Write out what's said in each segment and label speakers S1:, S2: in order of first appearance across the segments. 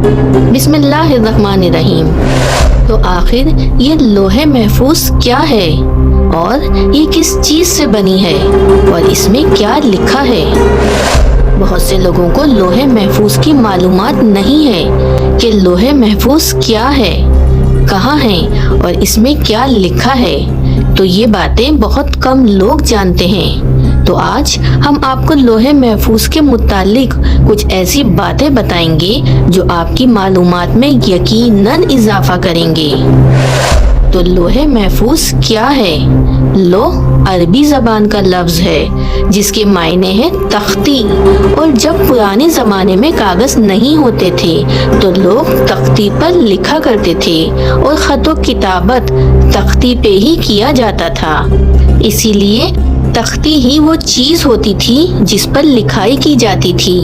S1: بسم اللہ الرحمن الرحیم۔ تو آخر یہ لوح محفوظ کیا ہے اور یہ کس چیز سے بنی ہے اور اس میں کیا لکھا ہے؟ بہت سے لوگوں کو لوح محفوظ کی معلومات نہیں ہے کہ لوح محفوظ کیا ہے، کہاں ہے اور اس میں کیا لکھا ہے۔ تو یہ باتیں بہت کم لوگ جانتے ہیں۔ تو آج ہم آپ کو لوح محفوظ کے متعلق کچھ ایسی باتیں بتائیں گے جو آپ کی معلومات میں یقیناً اضافہ کریں گے۔ تو لوح محفوظ کیا ہے؟ لوح عربی زبان کا لفظ ہے جس کے معنی ہے تختی، اور جب پرانے زمانے میں کاغذ نہیں ہوتے تھے تو لوگ تختی پر لکھا کرتے تھے اور خط و کتابت تختی پہ ہی کیا جاتا تھا، اسی لیے تختی ہی وہ چیز ہوتی تھی جس پر لکھائی کی جاتی تھی۔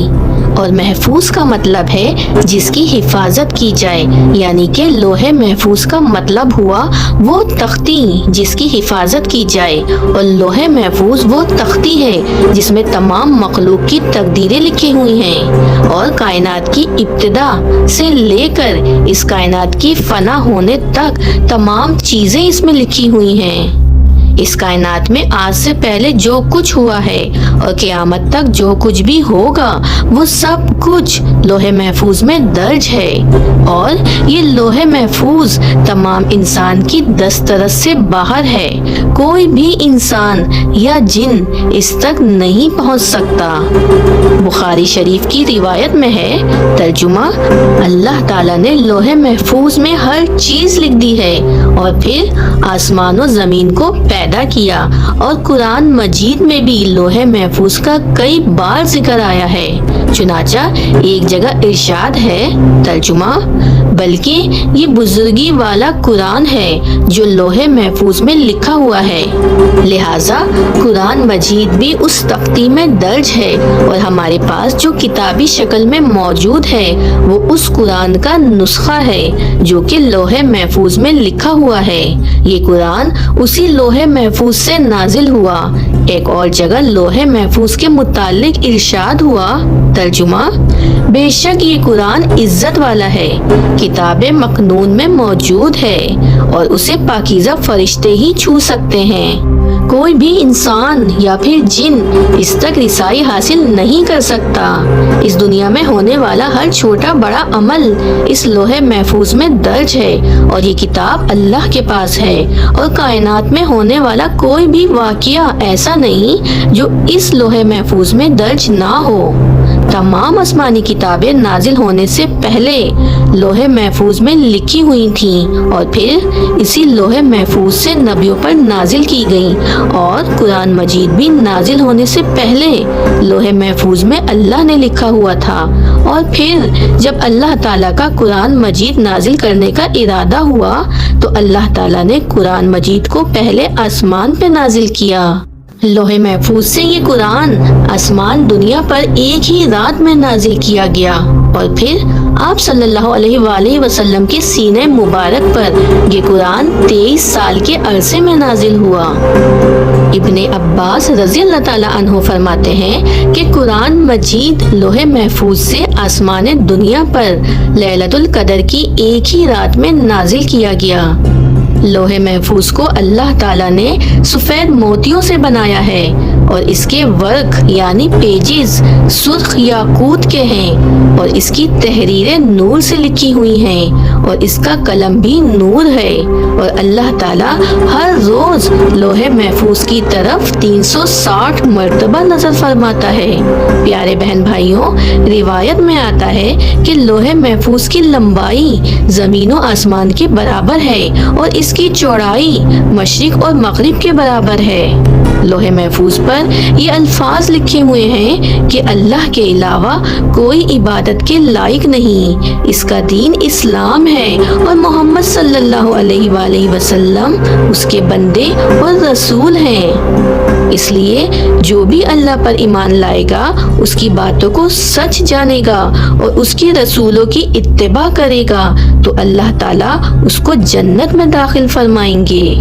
S1: اور محفوظ کا مطلب ہے جس کی حفاظت کی جائے، یعنی کہ لوح محفوظ کا مطلب ہوا وہ تختی جس کی حفاظت کی جائے، اور لوح محفوظ وہ تختی ہے جس میں تمام مخلوق کی تقدیریں لکھی ہوئی ہیں اور کائنات کی ابتدا سے لے کر اس کائنات کی فنا ہونے تک تمام چیزیں اس میں لکھی ہوئی ہیں۔ اس کائنات میں آج سے پہلے جو کچھ ہوا ہے اور قیامت تک جو کچھ بھی ہوگا وہ سب کچھ لوح محفوظ میں درج ہے، اور یہ لوح محفوظ تمام انسان کی دسترس سے باہر ہے۔ کوئی بھی انسان یا جن اس تک نہیں پہنچ سکتا۔ بخاری شریف کی روایت میں ہے، ترجمہ: اللہ تعالیٰ نے لوح محفوظ میں ہر چیز لکھ دی ہے اور پھر آسمان و زمین کو پیدا کیا، اور قرآن مجید میں بھی لوح محفوظ کا کئی بار ذکر آیا ہے۔ چنانچہ ایک جگہ ارشاد ہے، ترجمہ: بلکہ یہ بزرگی والا قرآن ہے جو لوح محفوظ میں لکھا ہوا ہے، لہٰذا قرآن مجید بھی اس تختی میں درج ہے، اور ہمارے پاس جو کتابی شکل میں موجود ہے وہ اس قرآن کا نسخہ ہے جو کہ لوح محفوظ میں لکھا ہوا ہے۔ یہ قرآن اسی لوح محفوظ سے نازل ہوا۔ ایک اور جگہ لوح محفوظ کے متعلق ارشاد ہوا، ترجمہ: بے شک یہ قرآن عزت والا ہے، کتاب مکنون میں موجود ہے اور اسے پاکیزہ فرشتے ہی چھو سکتے ہیں۔ کوئی بھی انسان یا پھر جن اس تک رسائی حاصل نہیں کر سکتا۔ اس دنیا میں ہونے والا ہر چھوٹا بڑا عمل اس لوح محفوظ میں درج ہے، اور یہ کتاب اللہ کے پاس ہے، اور کائنات میں ہونے والا کوئی بھی واقعہ ایسا نہیں جو اس لوح محفوظ میں درج نہ ہو۔ تمام آسمانی کتابیں نازل ہونے سے پہلے لوح محفوظ میں لکھی ہوئی تھیں، اور پھر اسی لوح محفوظ سے نبیوں پر نازل کی گئیں، اور قرآن مجید بھی نازل ہونے سے پہلے لوح محفوظ میں اللہ نے لکھا ہوا تھا، اور پھر جب اللہ تعالیٰ کا قرآن مجید نازل کرنے کا ارادہ ہوا تو اللہ تعالیٰ نے قرآن مجید کو پہلے آسمان پہ نازل کیا۔ لوح محفوظ سے یہ قرآن آسمان دنیا پر ایک ہی رات میں نازل کیا گیا، اور پھر آپ صلی اللہ علیہ وآلہ وسلم کے سینے مبارک پر یہ قرآن 23 سال کے عرصے میں نازل ہوا۔ ابن عباس رضی اللہ تعالیٰ عنہ فرماتے ہیں کہ قرآن مجید لوح محفوظ سے آسمان دنیا پر لیلۃ القدر کی ایک ہی رات میں نازل کیا گیا۔ لوح محفوظ کو اللہ تعالیٰ نے سفید موتیوں سے بنایا ہے، اور اس کے ورق یعنی پیجز سرخ یاقوت کے ہیں، اور اس کی تحریریں نور سے لکھی ہوئی ہیں، اور اس کا قلم بھی نور ہے، اور اللہ تعالیٰ ہر روز لوح محفوظ کی طرف 360 مرتبہ نظر فرماتا ہے۔ پیارے بہن بھائیوں، روایت میں آتا ہے کہ لوح محفوظ کی لمبائی زمین و آسمان کے برابر ہے، اور اس کی چوڑائی مشرق اور مغرب کے برابر ہے۔ لوح محفوظ پر یہ الفاظ لکھے ہوئے ہیں کہ اللہ کے علاوہ کوئی عبادت کے لائق نہیں، اس کا دین اسلام ہے، اور محمد صلی اللہ علیہ وآلہ وسلم اس کے بندے اور رسول ہیں۔ اس لیے جو بھی اللہ پر ایمان لائے گا اس کی باتوں کو سچ جانے گا اور اس کی رسولوں کی اتباع کرے گا تو اللہ تعالیٰ اس کو جنت میں داخل فرمائیں گے۔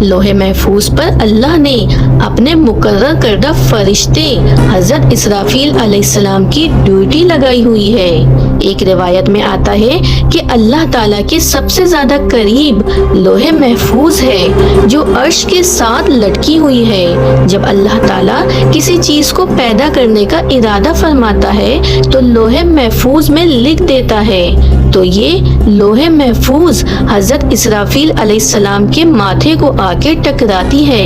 S1: لوح محفوظ پر اللہ نے اپنے مقرر کردہ فرشتے حضرت اسرافیل علیہ السلام کی ڈیوٹی لگائی ہوئی ہے۔ ایک روایت میں آتا ہے کہ اللہ تعالیٰ کے سب سے زیادہ قریب لوح محفوظ ہے جو عرش کے ساتھ لٹکی ہوئی ہے۔ جب اللہ تعالیٰ کسی چیز کو پیدا کرنے کا ارادہ فرماتا ہے تو لوح محفوظ میں لکھ دیتا ہے۔ تو یہ لوح محفوظ حضرت اسرافیل علیہ السلام کے ماتھے کو آ کے ٹکراتی ہے۔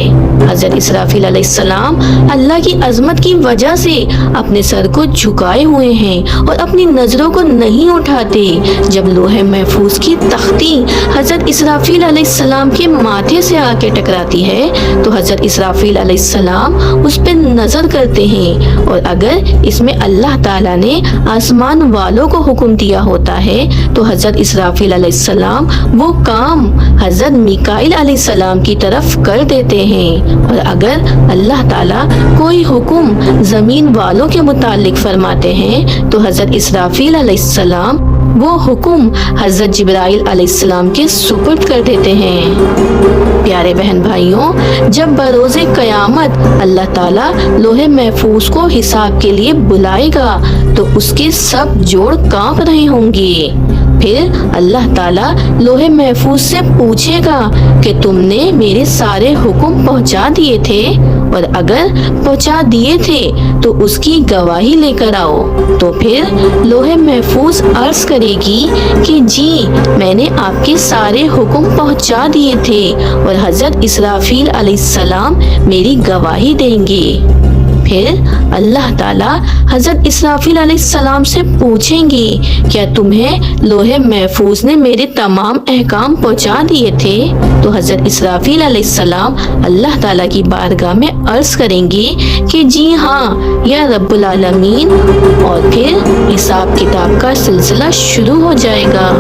S1: حضرت اسرافیل علیہ السلام اللہ کی عظمت کی وجہ سے اپنے سر کو جھکائے ہوئے ہیں اور اپنی نظروں کو نہیں اٹھاتے۔ جب لوح محفوظ کی تختی حضرت اسرافیل علیہ السلام کے ماتھے سے آ کے ٹکراتی ہے تو حضرت اسرافیل علیہ السلام اس پہ نظر کرتے ہیں، اور اگر اس میں اللہ تعالیٰ نے آسمان والوں کو حکم دیا ہوتا ہے تو حضرت اسرافیل علیہ السلام وہ کام حضرت میکائیل علیہ السلام کی طرف کر دیتے ہیں، اور اگر اللہ تعالیٰ کوئی حکم زمین والوں کے متعلق فرماتے ہیں تو حضرت اسرافیل علیہ السلام وہ حکم حضرت جبرائیل علیہ السلام کے سپرد کر دیتے ہیں۔ پیارے بہن بھائیوں، جب بروز قیامت اللہ تعالیٰ لوح محفوظ کو حساب کے لیے بلائے گا تو اس کے سب جوڑ کانپ رہے ہوں گے۔ پھر اللہ تعالیٰ لوح محفوظ سے پوچھے گا کہ تم نے میرے سارے حکم پہنچا دیے تھے، اور اگر پہنچا دیے تھے تو اس کی گواہی لے کر آؤ۔ تو پھر لوح محفوظ عرض کرے گی کہ جی میں نے آپ کے سارے حکم پہنچا دیے تھے، اور حضرت اسرافیل علیہ السلام میری گواہی دیں گے۔ پھر اللہ تعالیٰ حضرت اسرافیل علیہ السلام سے پوچھیں گے کیا تمہیں لوح محفوظ نے میرے تمام احکام پہنچا دیے تھے؟ تو حضرت اسرافیل علیہ السلام اللہ تعالیٰ کی بارگاہ میں عرض کریں گے کہ جی ہاں یا رب العالمین، اور پھر حساب کتاب کا سلسلہ شروع ہو جائے گا۔